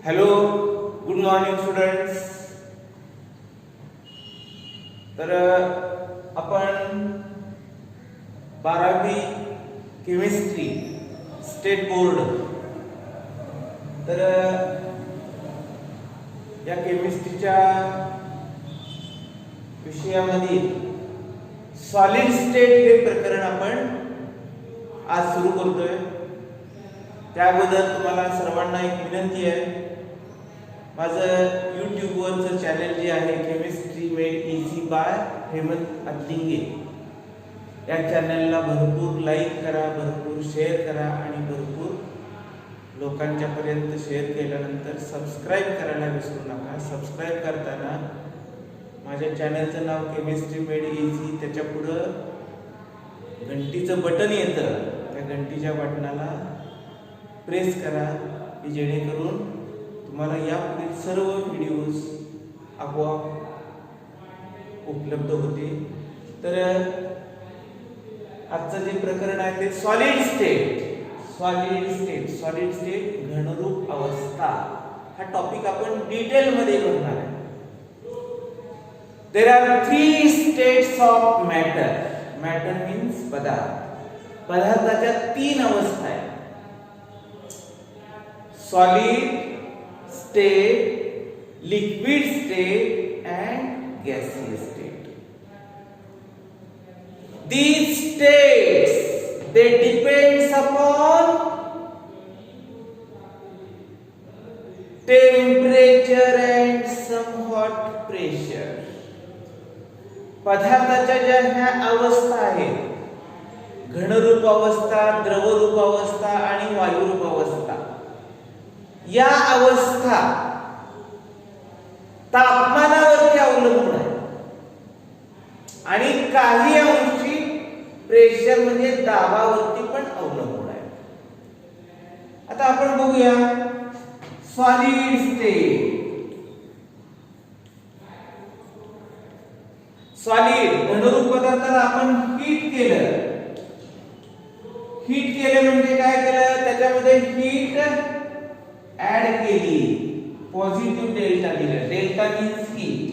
Hello, good morning students. तर आपण 12वी केमिस्ट्री स्टेट बोर्ड तर या केमिस्ट्रीच्या विषयामध्ये सॉलिड स्टेट हे प्रकरण आपण आज सुरू करतोय. त्याबद्दल तुम्हाला सर्वांना एक विनंती आहे. माझं YouTube वरचं चॅनल जे आहे chemistry made easy by Hemant Atlinge, या चॅनलला भरपूर लाईक करा, भरपूर शेअर करा आणि भरपूर लोकांच्या पर्यंत शेअर केल्यानंतर सबस्क्राईब करायला विसरू नका. सबस्क्राईब करताना माझ्या चॅनलचं नाव केमिस्ट्री मेड इझी, त्याच्या पुढं घंटीचं बटन येतं, त्या घंटीच्या बटनाला प्रेस करा की जेणेकरून तुम्हाला यापुढील सर्व व्हिडिओज आपोआप उपलब्ध होतील. तर आजचं जे प्रकरण आहे ते सॉलिड स्टेट घनरूप अवस्था हा टॉपिक आपण डिटेल मध्ये बघणार आहे. There are 3 states of matter means पदार्थाच्या 3 अवस्था आहेत. Solid state, liquid state and gaseous state. These states they depends upon temperature and somewhat pressure. पदार्थाच्या ज्या ह्या अवस्था आहेत, घनरूप अवस्था, द्रवरूप अवस्था आणि वायुरूप अवस्था, या अवस्था तापमानावरती अवलंबून आहे आणि काही अंशी प्रेशर म्हणजे दाबावरती पण अवलंबून आहे. आता आपण बघूया सॉलिड स्टेट. सॉलिड घनरूप पदार्थाला आपण हीट केलं म्हणजे काय केलं, त्याच्यामध्ये हीट ऍड केली, पॉझिटिव्ह डेल्टा दिलं. Delta means heat.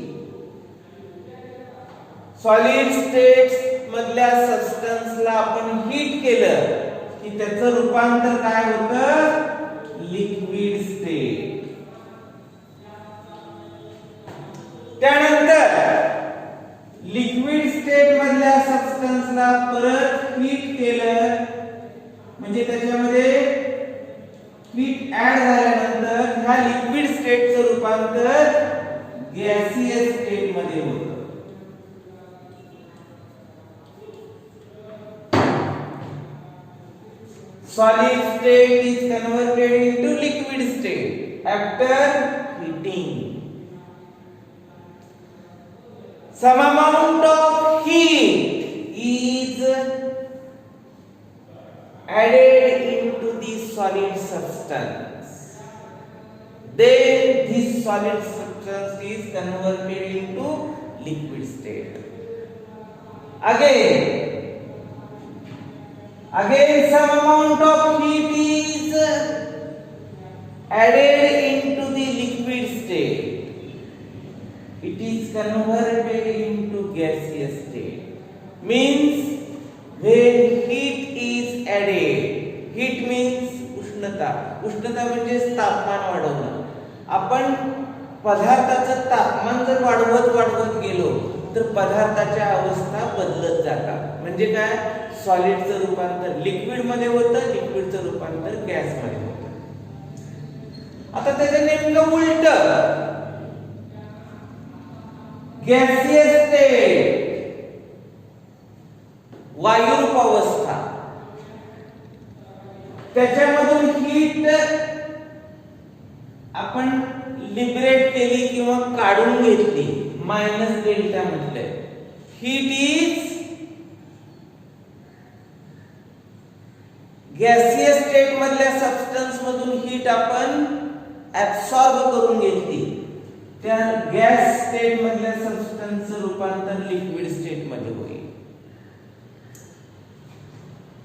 Solid state मधल्या सबस्टन्सला आपण हीट केलं की त्याचं रूपांतर काय होतं, लिक्विड स्टेट. त्यानंतर लिक्विड स्टेट मधल्या सबस्टन्सला परत हीट केलं म्हणजे त्याच्यामध्ये हीट ऍड झाल्यानंतर ह्या लिक्विड स्टेटचं रूपांतर गॅसियस स्टेट मध्ये होतं. Solid state is converted into liquid state after heating. Some amount of heat is added into the solid substance. Then this solid substance is converted into liquid state. Again some amount of heat is added into the liquid state. It is converted into gaseous state. Means when heat is added, heat means उष्णता म्हणजे तापमान वाढवणं. आपण पदार्थाचं तापमान जर वाढवत गेलो तर पदार्थाच्या अवस्था बदलत जातात. म्हणजे काय, सॉलिडचं रूपांतर लिक्विड मध्ये होतं, लिक्विडचं रूपांतर गॅस मध्ये होतं. आता त्याचं नेमकं उलट, गॅसियस स्टेट वायुरूप अवस्था, त्याच्यामधून हीट आपण लिबरेट केली किंवा काढून घेतली, मायनस डेल्टा म्हटलंय. हीट इज गॅसियस स्टेट मधल्या सबस्टन्स मधून हीट आपण ऍब्सॉर्ब करून घेतली, त्या गॅस स्टेट मधल्या सबस्टन्सचं रूपांतर लिक्विड स्टेट मध्ये होईल.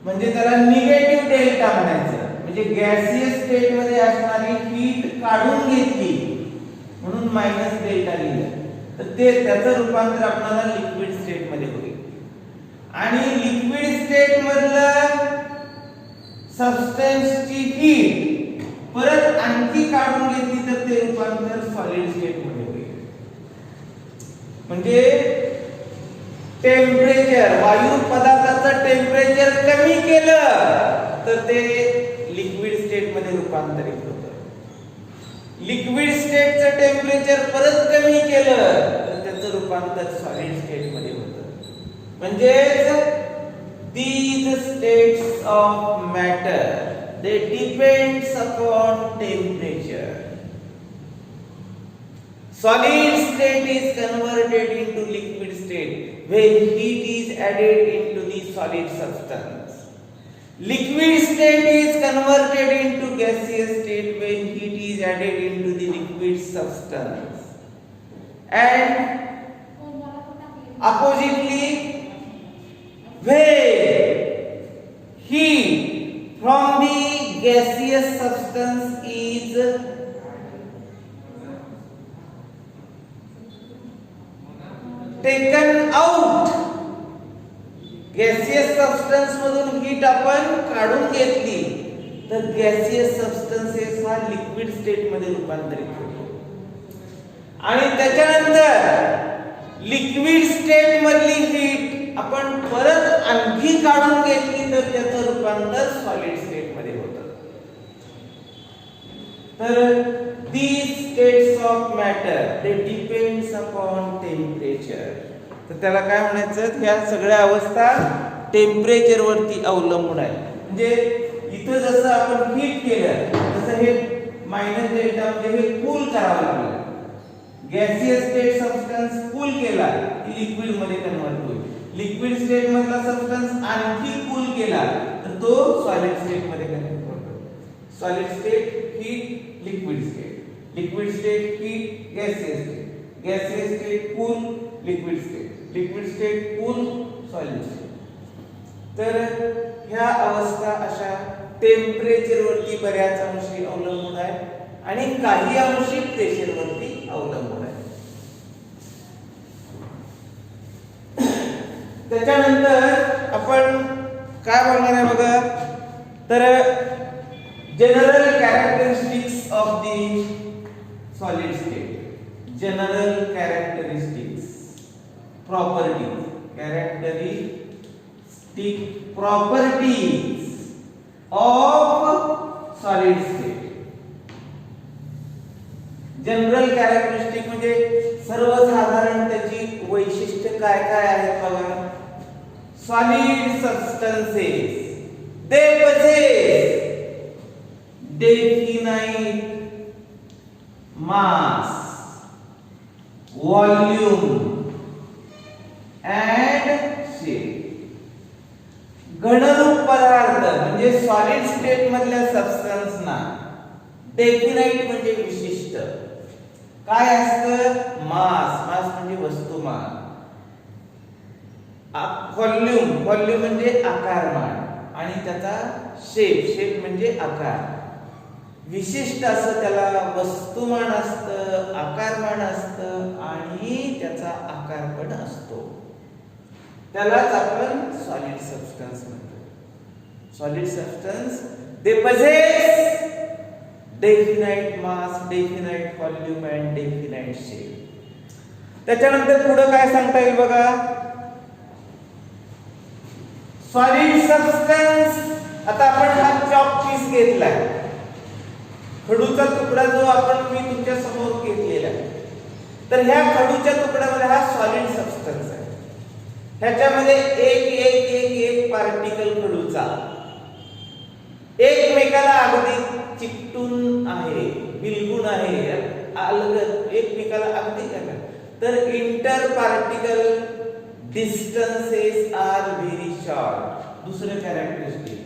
म्हणजे त्याला निगेटिव्ह डेल्टा म्हणायचं. म्हणजे गॅसियस स्टेट मध्ये असणारी हीट काढून घेतली म्हणून मायनस डेल्टा लिहिलं, तर ते त्याचं रूपांतर आपल्याला लिक्विड स्टेट मध्ये होईल. आणि लिक्विड स्टेट मधलं सबस्टन्सची हीट परत आणखी काढून घेतली तर ते रूपांतर सॉलिड स्टेट मध्ये होईल. म्हणजे टेम्परेचर, वायू पदार्थाचं टेम्परेचर कमी केलं तर ते लिक्विड स्टेट मध्ये रूपांतरित होतं. लिक्विड स्टेटचं टेम्परेचर परत कमी केलं तर त्याचं रूपांतर सॉलिड स्टेट मध्ये होतं. म्हणजे these states of matter they depends upon temperature. Solid state is converted into liquid state when heat is added into the solid substance. Liquid state is converted into gaseous state when heat is added into the liquid substance. And oppositely, when heat from the gaseous substance is taken out, gaseous substance मधून heat आपण काढून घेतली तर gaseous substances हा liquid state मध्ये रूपांतरित होतो. आणि त्याच्यानंतर लिक्विड स्टेट मधली हीट आपण परत आणखी काढून घेतली तर त्याचं रूपांतर सॉलिड स्टेट मध्ये होतं. तर these states of matter they depends upon temperature. तर त्याला काय म्हणायचं, ह्या सगळ्या अवस्था टेम्परेचर वरती अवलंबून आहे. म्हणजे इथं जसं आपण हीट केलं तसं हे मायनस डेल्टा म्हणजे हे कूल करावं लागलं. गॅसियस स्टेट सबस्टन्स कूल केला की लिक्विड मध्ये कन्वर्ट होईल. लिक्विड स्टेट मधला सबस्टन्स आणखी कूल केला तर तो सॉलिड स्टेट मध्ये कन्वर्ट होतो. Solid state heat, liquid state, liquid state heat, gaseous state, gaseous state cool, liquid state, liquid state cool, solid state. तर ह्या अवस्था अशा टेम्परेचर वरती बऱ्याच अंशी अवलंबून आहे आणि काही अंशी प्रेशर वरती अवलंबून आहे. त्याच्यानंतर आपण काय बोलणार आहे बघा, तर general characteristics of the solid state. General characteristics, properties, characteristic properties of solid state. General characteristic म्हणजे सर्वसाधारण त्याची वैशिष्ट्य काय काय आहेत बघा. Solid substances they possess definite mass, volume and shape. घनरूप पदार्थ म्हणजे सॉलिड स्टेट मधल्या सबस्टन्स ना डेफिनाइट म्हणजे विशिष्ट काय असतं, मास, मास म्हणजे वस्तुमान, व्हॉल्यूम, व्हॉल्यूम म्हणजे आकारमान आणि त्याचा शेप, शेप म्हणजे आकार. विशिष्ट असं त्याला वस्तुमान असतं, आकारमान असतं आणि त्याचा आकार पण असतो. त्यालाच आपण सॉलिड सबस्टन्स म्हणतो. Solid substance they possess definite mass, definite volume and definite shape. त्याच्यानंतर पुढे काय सांगता येईल बघा, सॉलिड सबस्टन्स. आता आपण हा चॉक पीस घेतलाय, खडूचा तुकडा जो आपण मी तुमच्या समोर घेतलेला आहे, तर ह्या खडूच्या तुकड्यामध्ये हा सॉलिड सबस्टन्स आहे. ह्याच्यामध्ये एक एक एक एक पार्टिकल खडूचा एकमेकाला अगदी चिकटून आहे, बिलगुन आहे, अलगद एकमेकाला अगदी काय. तर inter particle distances are very short. दुसरं कॅरेक्टरिस्टिक,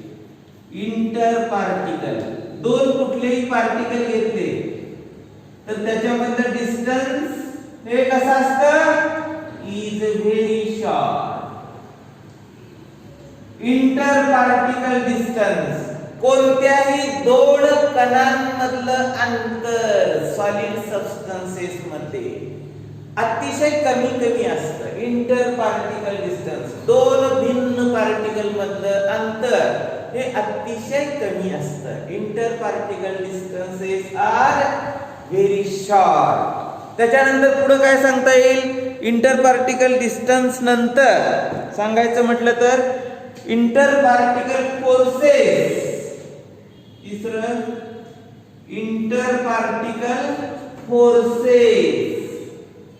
इंटर पार्टिकल, दोन कुठलेही पार्टिकल घेतले तर त्याच्यामधलं डिस्टन्स हे कसं असतं, is very short. Inter particle distance कोणत्याही दोन कणांमधलं अंतर सॉलिड सबस्टन्सेस मध्ये अतिशय कमी असतं. इंटर पार्टिकल डिस्टन्स, दोन भिन्न पार्टिकल मधलं अंतर हे अतिशय कमी असतं. Inter particle distances are very short. त्याच्यानंतर पुढे काय सांगता येईल? इंटर पार्टिकल डिस्टन्स नंतर सांगायचं म्हटलं तर इंटर पार्टिकल फोर्सेस. तिसरं inter particle forces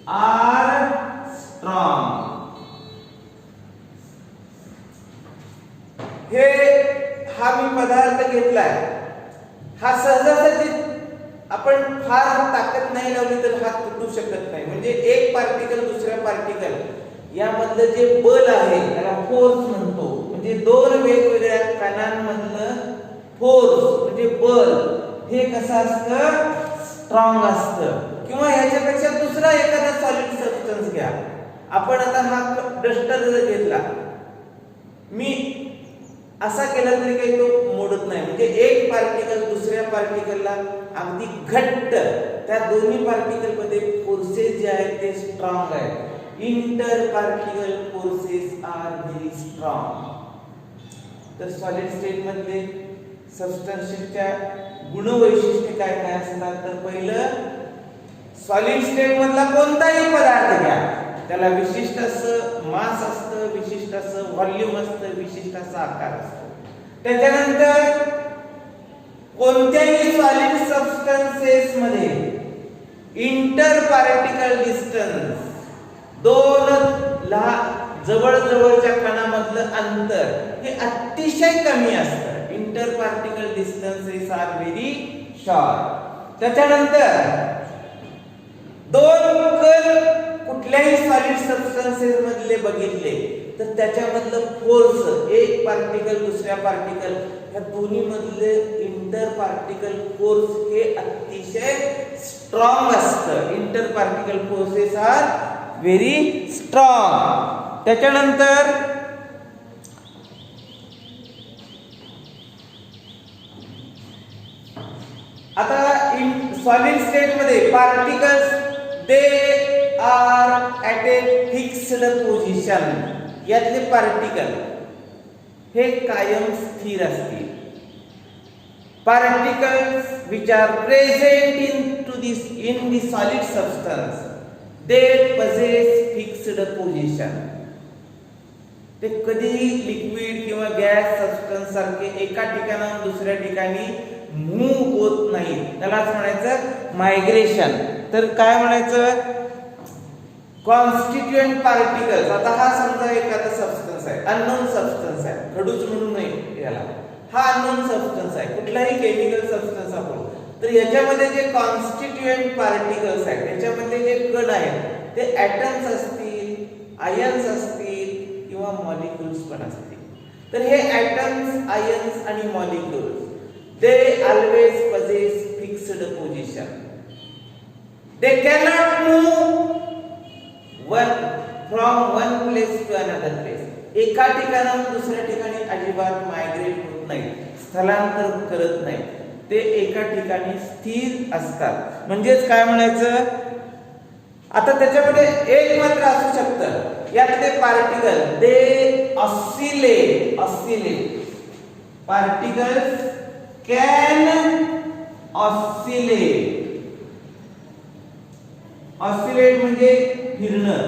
are strong. हे हा मी पदार्थ घेतलाय, हा सहजासहजी आपण फार ताकद नाही लावली तर हा तुटू शकत नाही. म्हणजे एक पार्टिकल दुसऱ्या पार्टिकल यामधलं जे बल आहे त्याला फोर्स म्हणतो. म्हणजे दोन वेगवेगळ्या कणांमधलं फोर्स म्हणजे बल हे कसं असतं? स्ट्रॉंग असतं. किंवा ह्याच्यापेक्षा दुसरा एखादा सॉलिड सबस्टन्स घ्या. आपण आता हा डस्टर जर घेतला, मी असा केला तरी काही तो मोडत नाही. म्हणजे एक पार्टिकल दुसऱ्या पार्टिकलला अगदी घट्ट, त्या दोन्ही पार्टिकल मध्ये फोर्सेस जे आहेत ते स्ट्रॉंग आहेत. Inter particle forces are very strong. तर सॉलिड स्टेट मधले सबस्टन्सच्या गुणवैशिष्ट्ये काय काय असतात? तर पहिलं, सॉलिड स्टेट मधला कोणताही पदार्थ घ्या, त्याला विशिष्ट असं मास असतं, विशिष्ट असं व्हॉल्यूम असतं, विशिष्ट असा आकार असतो. त्याच्यानंतर कोणत्याही सॉलिड सबस्टन्सेस मध्ये इंटर पार्टिकल डिस्टन्स, दोन जवळ जवळच्या कणामधलं अंतर हे अतिशय कमी असतं. Inter particle distances are very short. त्याच्यानंतर दोन कण कुठल्याही सॉलिड सबस्टन्सेस मधले बघितले तर त्याच्यामधलं फोर्स, एक पार्टिकल दुसऱ्या पार्टिकल या दोन्ही मधले इंटर पार्टिकल फोर्स हे अतिशय स्ट्रॉंग असतं. Inter particle forces are very strong. त्याच्यानंतर आता सॉलिड स्टेट मध्ये particles they are at a fixed position. यातले पार्टिकल हे कायम स्थिर असतील. Particles which are present in the solid substance they possess fixed position. ते कधीही लिक्विड किंवा गॅस सबस्टन्स सारखे एका ठिकाणाहून दुसऱ्या ठिकाणी मूव्ह होत नाही. त्यालाच म्हणायचं मायग्रेशन. तर काय म्हणायचं? Constituent particles. आता हा समजा एखादा सबस्टन्स आहे, अननोन सबस्टन्स आहे, खडूस म्हणून नाही याला, हा अननोन सबस्टन्स आहे, कुठलाही केमिकल सबस्टन्स आपण. तर याच्यामध्ये जे कॉन्स्टिट्युएंट पार्टिकल्स आहेत, याच्यामध्ये जे कण आहेत ते ॲटम्स असतील, आयन्स असतील किंवा मॉलिक्युल्स पण असतील. तर हे ॲटम्स, आयन्स आणि molecules they always possess fixed position. They cannot move from one place to another place. एका ठिकाणाहून दुसऱ्या ठिकाणी अजिबात मायग्रेट होत नाही, स्थलांतर करत नाही. ते एका ठिकाणी स्थिर असतात. म्हणजेच काय म्हणायचं? आता त्याच्यामध्ये एक मात्र असू शकतं, यातले particle they oscillate. Particles can oscillate. Oscillate म्हणजे फिरणं.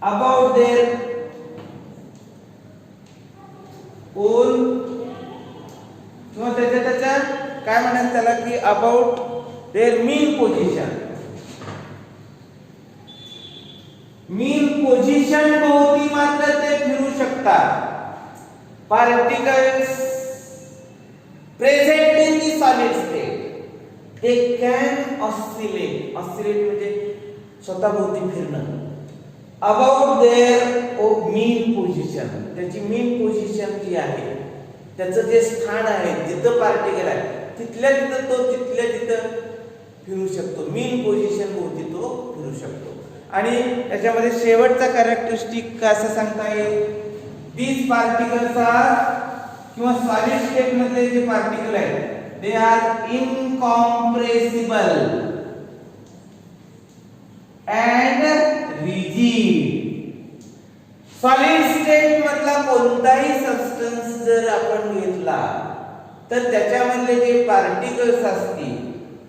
About their own किंवा त्याच्या काय म्हणायचं त्याला की about their mean position. mean position भोवती मात्र ते फिरू शकतात. Particles present in the solid state they can oscillate. Oscillate म्हणजे स्वतःभोवती फिरणं. About their mean position. त्याची mean position जी आहे, त्याचं जे स्थान आहे, जिथं पार्टिकल आहे तिथल्या तिथं फिरू शकतो. mean position भोवती तो फिरू शकतो. आणि त्याच्यामध्ये शेवटचा कॅरेक्टरिस्टिक असं सांगता येईल, these particles are किंवा सॉलिड स्टेट मधले जे पार्टिकल आहेत they are incompressible and rigid. Solid state मधला कोणताही सबस्टन्स जर आपण घेतला तर त्याच्यामधले जे पार्टिकल्स असतील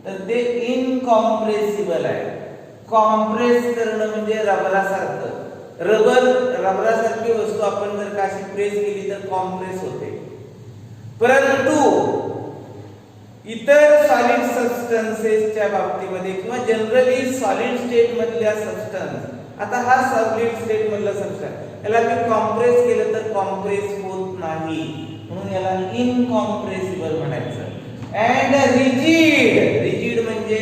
तर ते इनकॉम्प्रेसिबल आहे. कॉम्प्रेस करणं म्हणजे रबरासारखं. रबरासारखी वस्तू आपण जर काशी प्रेस केली तर कॉम्प्रेस होते. परंतु इतर सॉलिड सबस्टन्सेसच्या बाबतीमध्ये किंवा जनरली सॉलिड स्टेट मधल्या सबस्टन्स, आता हा सॉलिड स्टेट मधला सबस्टन्स याला मी कॉम्प्रेस केलं तर कॉम्प्रेस होत नाही, म्हणून याला इनकॉम्प्रेसिबल म्हणायचं. And rigid. रिजिड म्हणजे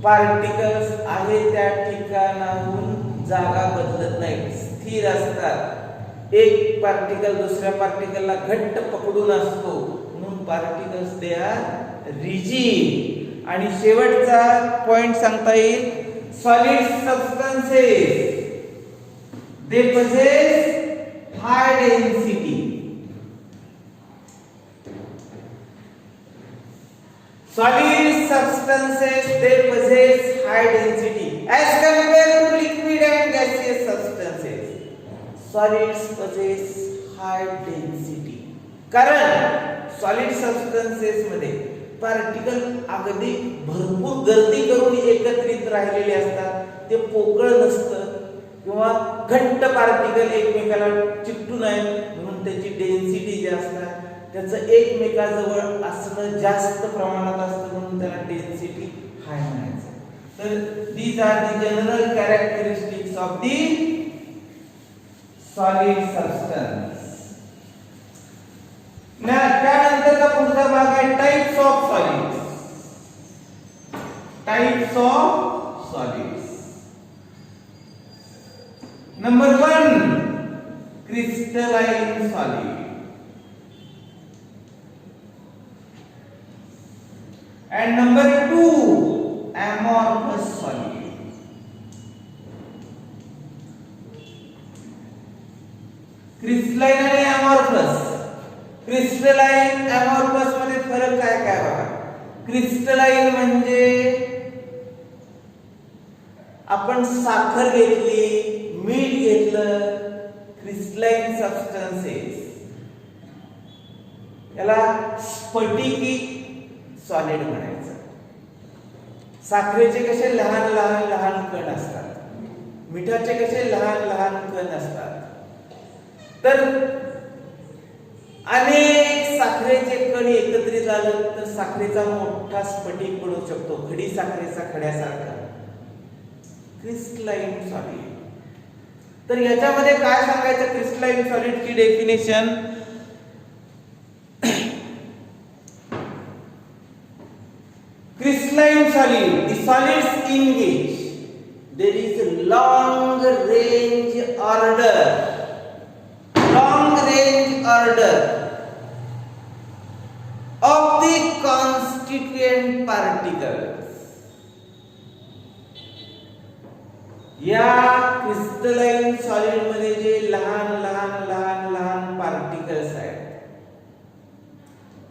पार्टिकल्स आहे त्या ठिकाणाहून जागा बदलत नाहीत, स्थिर असतात. एक पार्टिकल दुसऱ्या पार्टिकलला घट्ट पकडून असतो, म्हणून पार्टिकल्स दे आर रिजिड. आणि शेवटचा पॉइंट सांगता येईल, solid substances they possess high density. Solid substances they possess high density as compared to liquid and gaseous substances. Solids possess high density. कारण सॉलिड सबस्टन्सेस मध्ये पार्टिकल अगदी भरपूर गर्दी करून एकत्रित राहिलेले असतात. ते पोकळ नसतं किंवा घट्ट पार्टिकल एकमेकाला चिकटून आहेत, म्हणून त्याची डेन्सिटी जी असतात त्याचं एकमेकाजवळ असणं जास्त प्रमाणात असतं, म्हणून त्याला डेन्सिटी हाय म्हणायचं. तर these are the general characteristics of the solid substance. त्यानंतरचा पुढचा भाग आहे types of solids. Types of solids. Number 1 crystalline solid. And number 2 amorphous solid. Crystalline आणि amorphous. क्रिस्टलाइन amorphous मध्ये फरक काय काय बघा. क्रिस्टलाइन म्हणजे आपण साखर घेतली, मीठ घेतलं, क्रिस्टलाइन सबस्टन्सेस याला स्फटिकी सॉलिड म्हणायचं. साखरेचे कसे लहान लहान लहान कण असतात, मिठाचे कसे लहान लहान कण असतात. तर अनेक साखरेचे कण एकत्रित झालं तर साखरेचा मोठा स्फटिक बनू शकतो, खडी साखरेचा खड्यासारखा. Crystalline solid. तर याच्यामध्ये काय सांगायचं क्रिस्टलाइन सॉलिडची definition. Crystalline solid, the solids in which there is a long range order of the constituent particles. या क्रिस्टलाइन सॉलिड मध्ये जे लहान लहान लहान लहान पार्टिकल्स आहेत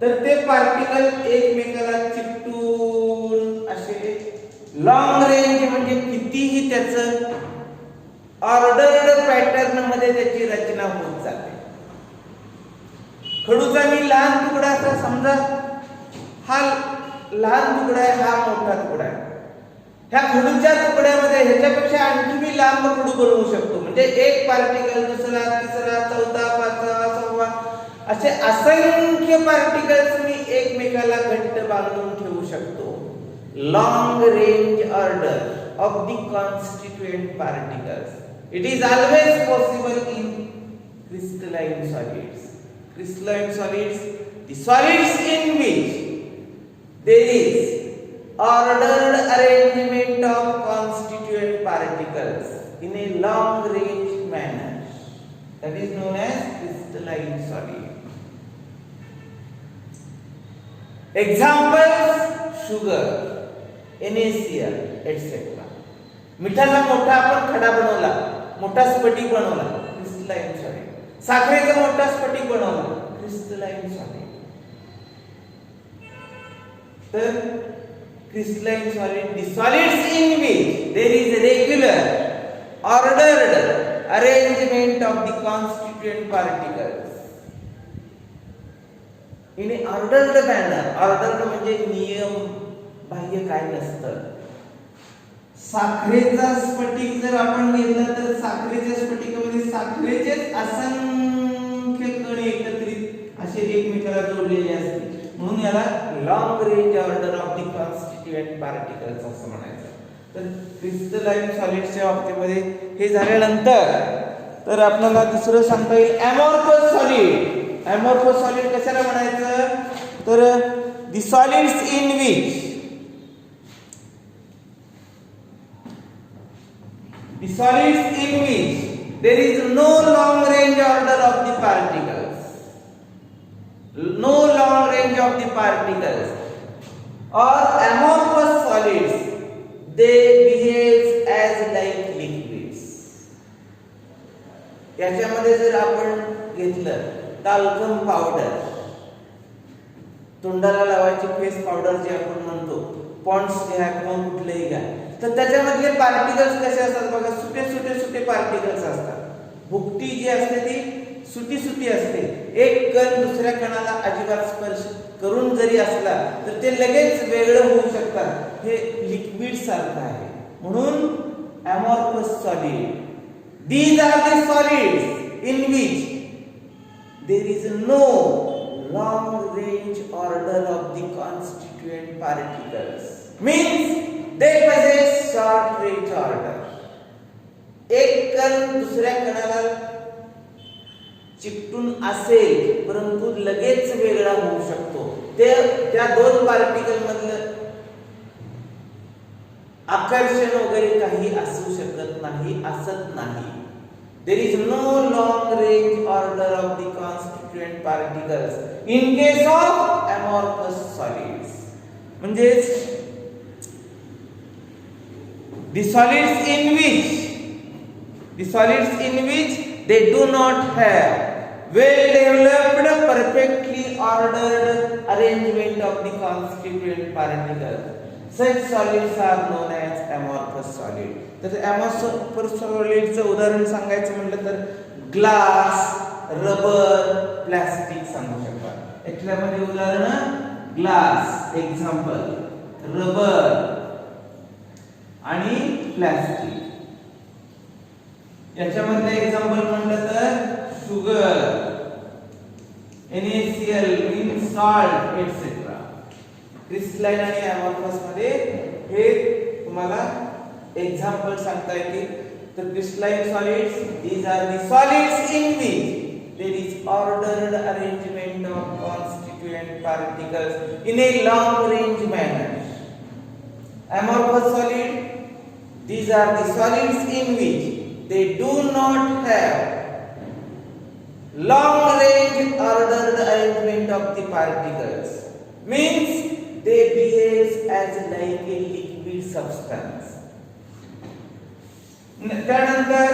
तर ते पार्टिकल एकमेकाला चिकटून असे लॉंग रेंज म्हणजे कितीही त्याचं ऑर्डर्ड पॅटर्न मध्ये त्याची रचना होत जाते. खडूचा मी लहान तुकडा असा समजा, हा लहान तुकडा आहे, हा मोठा तुकडा आहे. ह्या खडूच्या तुकड्यामध्ये ह्याच्यापेक्षा आणखी मी लांब खडू बनवू शकतो. म्हणजे एक पार्टिकल दुसरा तिसरा चौथा पाचवा सहावा असे असंख्य पार्टिकल्स मी एकमेकाला घट्ट बांधून ठेवू शकतो. Long range order of the constituent particles. It is always possible in crystalline solids. Crystalline solids, the solids in which there is ordered arrangement of constituent particles in a long range manner, that is known as crystalline solid. Examples: sugar, NaCl, etc. मिठाचा मोठा आपण खडा बनवला, मोठा स्फटिक बनवला, crystalline solid. साखरेचा मोठा स्फटिक बनवला, क्रिस्टलाइन तर crystalline solid, the solids in which there is a regular ordered arrangement of the constituent particles in a ordered manner. Ordered म्हणजे नियम बाह्य काय नसतं. साखरेचा स्फटिक जर आपण घेतला तर साखरेच्या स्फटिकामध्ये साखरेचेच असंख्य कण एकत्रित असे एकमेकाला जोडलेले असते, म्हणून याला long range order of the constituent particles असं म्हणायचं. तर क्रिस्टलाइन सॉलिड्सच्या बाबतीमध्ये हे झाल्यानंतर तर आपल्याला दुसरं सांगता येईल अमॉर्फस सॉलिड. अमॉर्फस सॉलिड कशाला म्हणायचं तर the solids in which the solids in which there is no long range order of the particles, no long range of the particles, or amorphous solids, they behave as like liquids. याच्यामध्ये जर आपण घेतलं talcum powder, तोंडाला लावायची face powder जे आपण म्हणतो, Pond's घ्या किंवा कुठलेही घ्या, तर त्याच्यामधले पार्टिकल्स कसे असतात बघा, सुटे सुटे सुटे पार्टिकल्स असतात. भुकटी जी असते ती सुटी सुटी असते. एक कण दुसऱ्या कणाला अजिबात स्पर्श करून जरी असला तर ते लगेच वेगळं होऊ शकतात. हे लिक्विड सारखं आहे, म्हणून amorphous solid. These are the solids in which there is no long range order of the constituent particles. Means they possess short range order. एक कण दुसऱ्या कणाला चिकटून असेल परंतु लगेच वेगळा होऊ शकतो. ते त्या दोन पार्टिकल मधलं आकर्षण वगैरे काही असू शकत नाही, असत नाही. There is no long range order of the constituent particles in case of amorphous solids. म्हणजे the solids in which they do not have well developed perfectly ordered arrangement of the constituent particles, such solids are known as amorphous solid. तर amorphous solid चं उदाहरण सांगायचं म्हटलं तर glass, rubber, plastic सांगू शकतात. याच्यामध्ये उदाहरण ग्लास एक्झाम्पल, रबर आणि प्लास्टिक. याच्यामध्ये एक्झाम्पल म्हटलं तर sugar, NaCl means salt etcetera. Crystalline आणि अमॉर्फस मध्ये हे तुम्हाला एक्झाम्पल सांगता येतील. तर crystalline solids, these are the solids in which there is ordered arrangement of constituent particles in a long range manner. Amorphous solid, these are the solids in which they do not have long range ordered arrangement of the particles, means they behave as like a liquid substance. त्यानंतर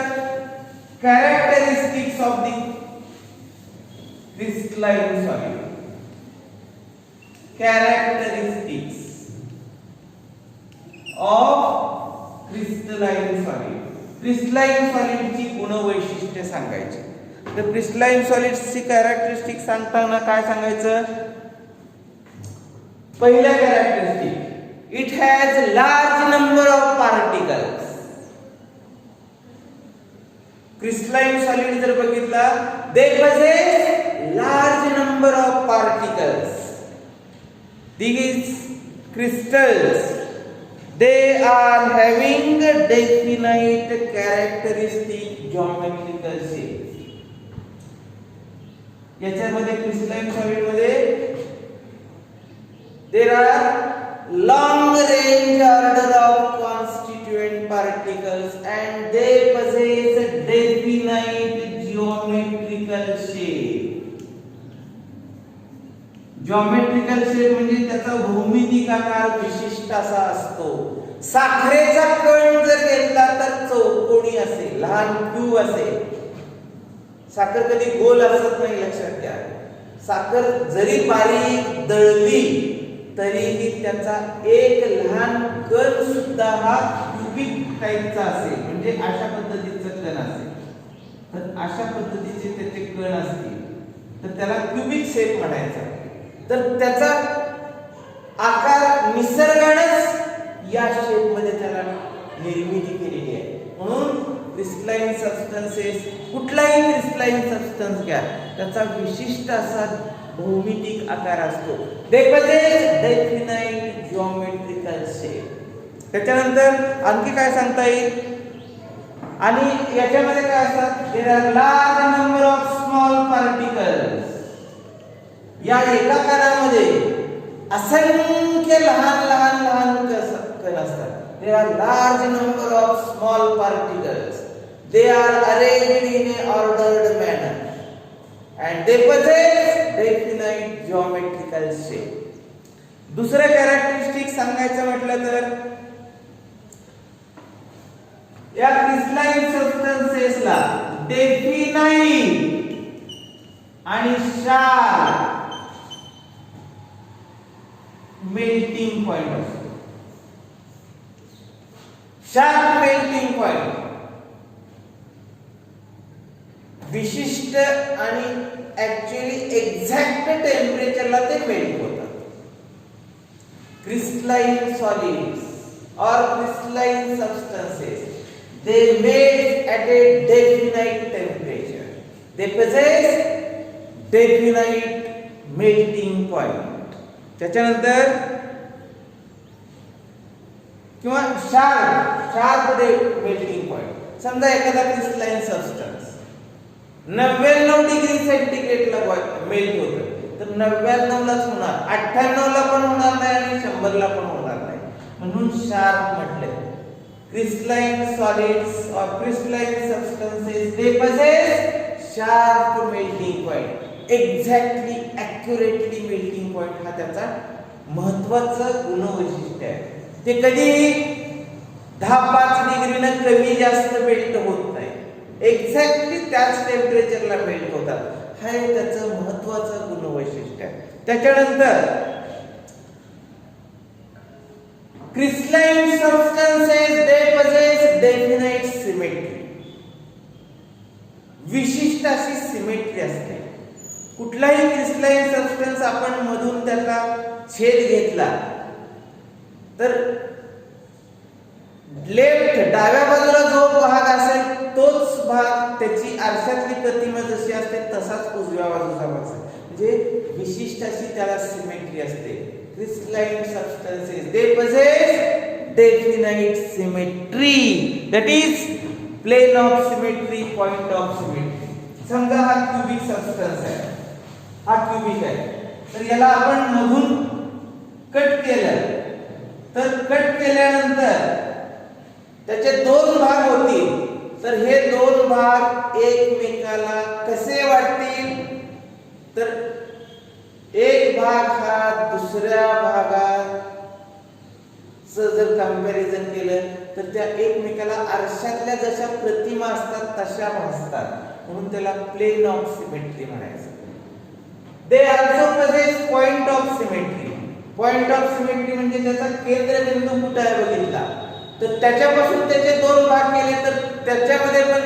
characteristics of the crystalline solid. Characteristics of crystalline solid. Crystalline सॉलिडची गुणवैशिष्ट्ये सांगायची. तर crystalline सॉलिड्सची characteristic सांगताना काय सांगायचं? पहिला characteristic, it has large number of particles. Crystalline solid जर बघितला, they possess large number of particles. These crystals, they are having a definite characteristic geometrical shape. याच्यामध्ये क्रिस्टलाइन सॉलिड मध्ये there are long range order of constituent particles and they possess a definite geometrical shape. Geometrical shape म्हणजे त्याचा भौमितिक आकार विशिष्ट असा असतो. साखरेचा कण जर घेतला तर चौकोनी असेल, लहान क्यूब असेल. साखर कधी गोल असत नाही, लक्षात घ्या. साखर जरी बारीक दळली तरीही त्याचा एक लहान कण सुद्धा हा क्युबिक टाइपचा असेल, म्हणजे अशा पद्धतीचा कण असेल. तर अशा पद्धतीचे त्याचे कण असतील तर त्याला क्युबिक शेप म्हणायचा. तर त्याचा आकार निसर्गानेच या शेप मध्ये त्याला निर्मिती केलेली आहे. म्हणून क्रिस्टलाइन सबस्टन्सेस, कुठलाही क्रिस्टलाइन सबस्टन्स घ्या, त्याचा विशिष्ट असा भौमितिक आकार असतो. They possess definite geometrical shape. त्याच्यानंतर आणखी काय सांगता येईल, आणि याच्यामध्ये काय असतात, there are large number of small particles. या एका कणामध्ये असंख्य लहान लहान लहान कण असतात. There are large number of small particles. They are arranged in a ordered manner and they possess definite geometrical shape. दुसरं कॅरेक्टरिस्टिक सांगायचं म्हटलं तर या क्रिस्टलाइन सबस्टन्सेसला डेफिनाइट आणि शार्प मेल्टिंग पॉइंट असतो. शार्प मेल्टिंग पॉइंट विशिष्ट आणि ऍक्च्युअली एक्झॅक्ट टेम्परेचरला ते मेल्ट होतात. क्रिस्टलाइन सॉलिड्स और crystalline substances they melt at a definite temperature. They possess definite melting point. त्याच्यानंतर किंवा शार्प मेल्टिंग पॉइंट. समजा एखादा क्रिस्टलाइन सबस्टन्स 99 डिग्री सेंटीग्रेडला मेल्ट होतं, तर 99 लाच होणार, 98 ला पण होणार नाही आणि 100 ला पण होणार नाही. म्हणून शार्प म्हटले. Crystalline solids or crystalline substances, they possess sharp melting point. Exactly, accurately melting point हा त्याचा महत्त्वाचा गुणवैशिष्ट्य आहे. ते कधी 10-5 डिग्रीनं कमी जास्त मेल्ट होत नाही, एक्झॅक्टली त्याच टेम्परेचरला मेल्ट होतात. हा त्याचं महत्त्वाचं गुणवैशिष्ट्य आहे. त्याच्यानंतर crystalline substances, they possess definite symmetry. विशिष्ट अशी सिमेट्री असते. कुठलाही क्रिस्टलाइन सबस्टन्स आपण मधून त्याचा छेद घेतला तर लेफ्ट डाव्या बाजूला जो भाग असेल तोच भाग, त्याची आरशातली प्रतिमा जशी असते तसाच उजव्या बाजूचा भाग असतो. म्हणजे विशिष्ट अशी त्याला सिमेट्री असते. Crystalline substances, they possess definite symmetry, that is plane of symmetry, point of symmetry. समजा हा क्यूबिक सबस्टन्स आहे, हा क्यूबिक आहे, तर याला आपण मधून कट केलं, तर कट केल्यानंतर त्याचे दोन भाग होतील. तर हे दोन भाग एकमेकाला कसे वाटतील, तर एक भाग हा दुसऱ्या भागात जर कंपॅरिझन केलं तर त्या एकमेकाला आरशातल्या जशा प्रतिमा असतात तशा भासतात. म्हणून त्याला प्लेन ऑफ सिमेट्री म्हणायचं. They also possess point of symmetry. Point of symmetry म्हणजे त्याचा केंद्रबिंदू कुठे आहे बघितला तर त्याच्यापासून त्याचे दोन भाग केले तर त्याच्यामध्ये पण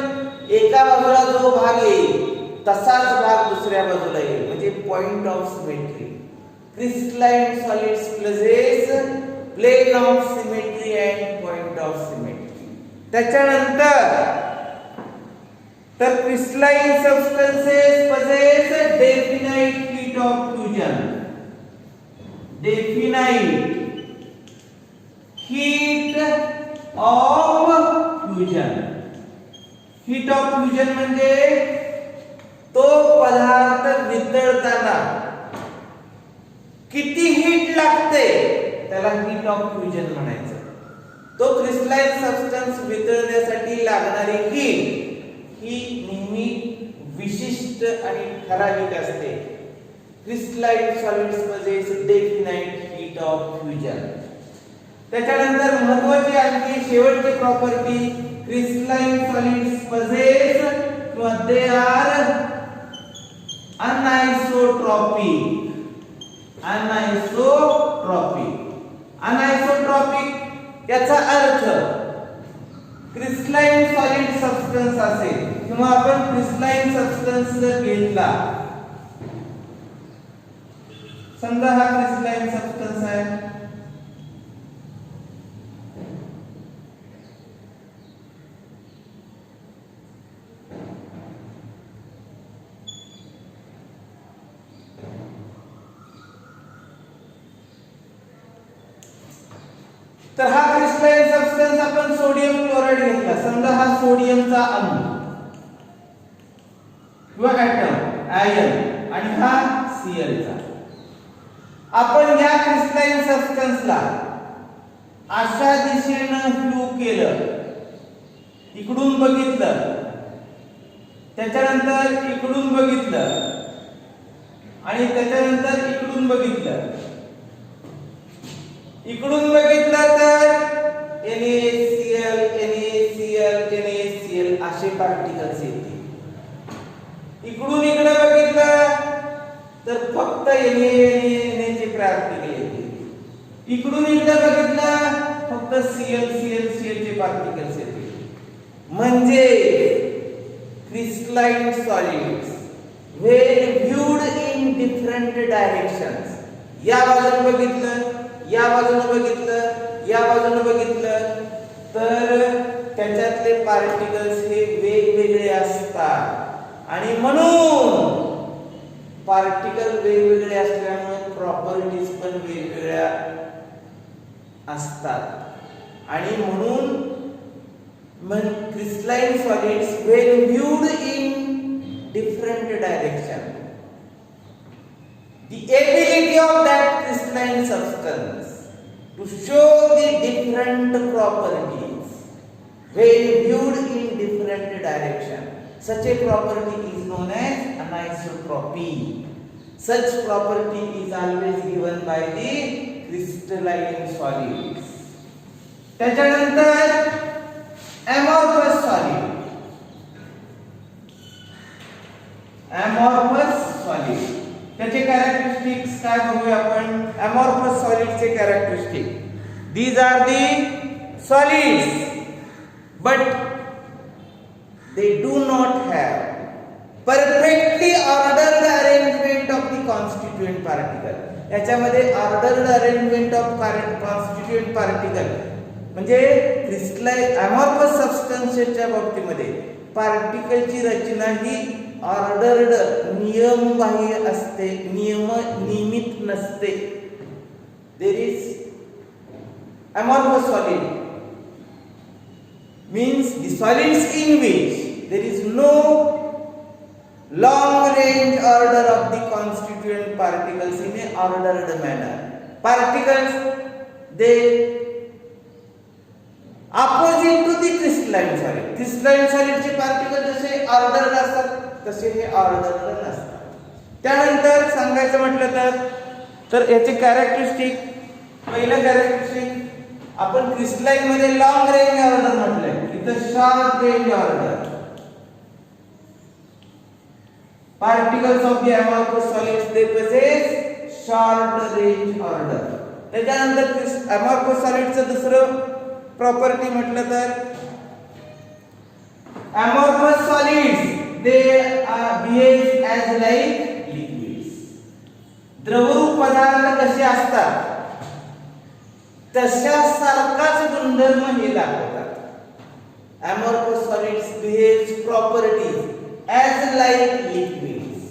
एका बाजूला जो भाग येईल तसाच भाग दुसऱ्या बाजूला येईल, म्हणजे point of symmetry. Crystalline solids possess plane of symmetry and point of symmetry. त्याच्यानंतर तर crystalline substances possess definite heat of fusion. Definite heat of fusion. Heat of fusion म्हणजे तो पदार्थ वितळताना किती हीट लागते त्याला हीट ऑफ फ्युजन म्हणायचं. तो क्रिस्टलाइन सबस्टन्स वितळण्यासाठी लागणारी हीट ही नेहमी विशिष्ट आणि ठराविक असते. Crystalline solids possess definite heat of fusion. त्याच्यानंतर महत्त्वाची आणखी शेवटची प्रॉपर्टी, क्रिस्टलाइन सॉलिड्स possess किंवा दे आर अनआयसोट्रॉपिक. अनआयसोट्रॉपिक. अनआयसोट्रॉपिक याचा अर्थ क्रिस्टलाइन सॉलिड सबस्टन्स असेल किंवा आपण क्रिस्टलाइन सबस्टन्स जर घेतला, समजा हा क्रिस्टलाइन सबस्टन्स आहे, तर हा क्रिस्टलाइन सबस्टन्स आपण सोडियम क्लोराइड घेतला, समजा हा सोडियमचा अणू किंवा ॲटम आयन आणि हा Cl चा. आपण या क्रिस्टलाइन सबस्टन्सला अशा दिशेनं फ्लो केलं, इकडून बघितलं, त्याच्यानंतर इकडून बघितलं आणि त्याच्यानंतर इकडून बघितलं. इकडून बघितलं तर NaCl NaCl NaCl असे पार्टिकल्स येतील. इकडून इकडे बघितलं तर फक्त Na चे पार्टिकल येतील. इकडून इकडे बघितलं फक्त Cl चे पार्टिकल्स येतील. म्हणजे crystalline solids when viewed in different directions, या बाजूने बघितलं, या बाजूने बघितलं, या बाजूने बघितलं तर त्याच्यातले पार्टिकल्स हे वेगवेगळे असतात आणि म्हणून पार्टिकल वेगवेगळे असल्यामुळे प्रॉपर्टीज पण वेगवेगळ्या असतात आणि म्हणून crystalline solids when viewed in different direction, the ability of that crystalline substance to show the different properties when viewed in different direction, such a property is known as anisotropy. Such property is always given by the crystalline solids. त्याच्यानंतर amorphous solid. amorphous solid त्याचे characteristics काय बघूया आपण. amorphous solid चे characteristic, these are the solids but they do not have perfectly ordered arrangement of the constituent particle. याच्यामध्ये ordered arrangement of constituent particle म्हणजे crystalline amorphous substanceच्या बाबतीमध्ये पार्टिकलची रचना ही ऑर्डर्ड नियमबाह्य असते, नियमित नसते. There is amorphous solid means the solids in which there is no long range order of the constituent particles in a ordered manner. Particles they opposite to the crystalline solid. crystalline solid चे particle जसे ordered असतात तसे हे ordered नसतात. त्यानंतर सांगायचं म्हटलं तर याचे कॅरेक्टरिस्टिक, पहिलं कॅरेक्टरिस्टिक आपण क्रिस्टलाइन मध्ये लॉंग रेंज ऑर्डर म्हटलंय, इथं short range order. Particles of the amorphous solids they possess short range order. त्याच्यानंतर amorphous solidsचं दुसरं प्रॉपर्टी म्हटलं तर amorphous solids they behave as like liquids. द्रवरूप पदार्थ कसे असतात तशा सारखाच गुणधर्म हे दाखवतात. amorphous solids behaves properties as like liquids.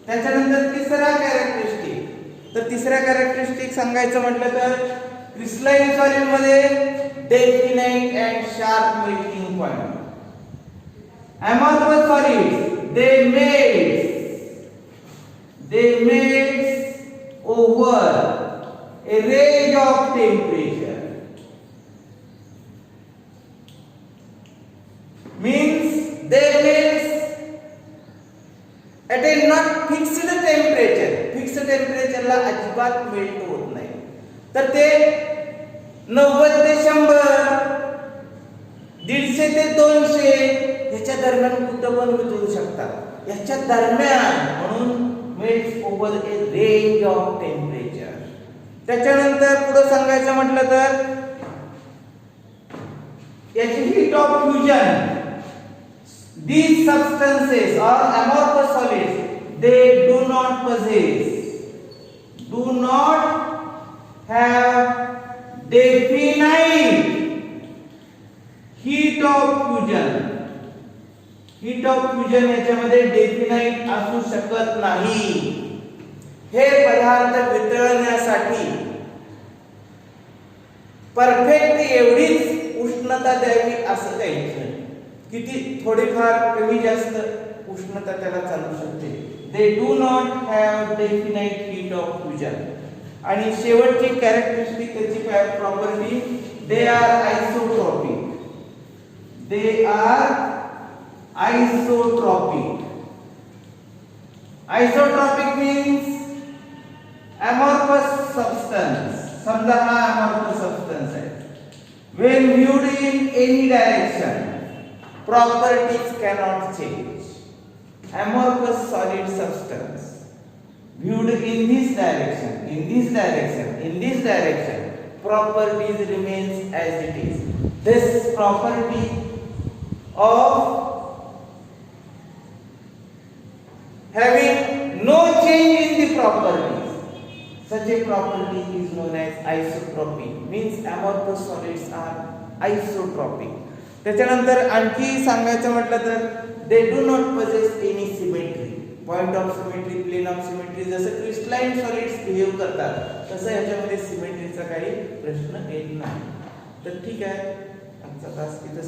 त्याच्यानंतर तिसरा कॅरेक्टरिस्टिक, तर तिसरा कॅरेक्टरिस्टिक सांगायचं म्हटलं तर क्रिस्टलाइन सॉलिड मध्ये definite and sharp melting point. amorphous solids they melt over a range of temperature, means they melt at a not fixed temperature. fixed temperature ला अजिबात मेल्ट होत नाही. तर ते 90 ते 100, 150 ते 200 याच्या दरम्यान कुठं पण वितळू शकतात. याच्या दरम्यान म्हणून melts over a range of temperature. त्याच्यानंतर पुढे सांगायचं म्हटलं तर याची heat of fusion, these substances or amorphous solids, they do not have definite heat of fusion. heat of fusion याच्यामध्ये डेफिनाइट असू शकत नाही. हे पदार्थ वितळण्यासाठी परफेक्ट एवढीच उष्णता द्यावी असं काही नाही. किती थोडीफार कमी जास्त उष्णता त्याला चालू शकते. They do not have definite heat of fusion. आणि शेवटची कॅरेक्टरिस्टिक त्याची property, they are isotropic. They are isotropic. Isotropic means amorphous substance. समजा हा amorphous substance आहे. When viewed in any direction, properties cannot change. Amorphous solid substance viewed in this direction, in this direction, in this direction, properties remains as it is. This property of having no change in the properties, such a property is known as isotropic. Means amorphous solids are isotropic. त्याच्यानंतर आणखी सांगायचं म्हटलं तर they do not possess any symmetry. Point of symmetry, plane of symmetry, जसं crystalline solids behave करतात तसं याच्यामध्ये सिमेट्रीचा काही प्रश्न येत नाही. तर ठीक आहे, आजचा तास इथं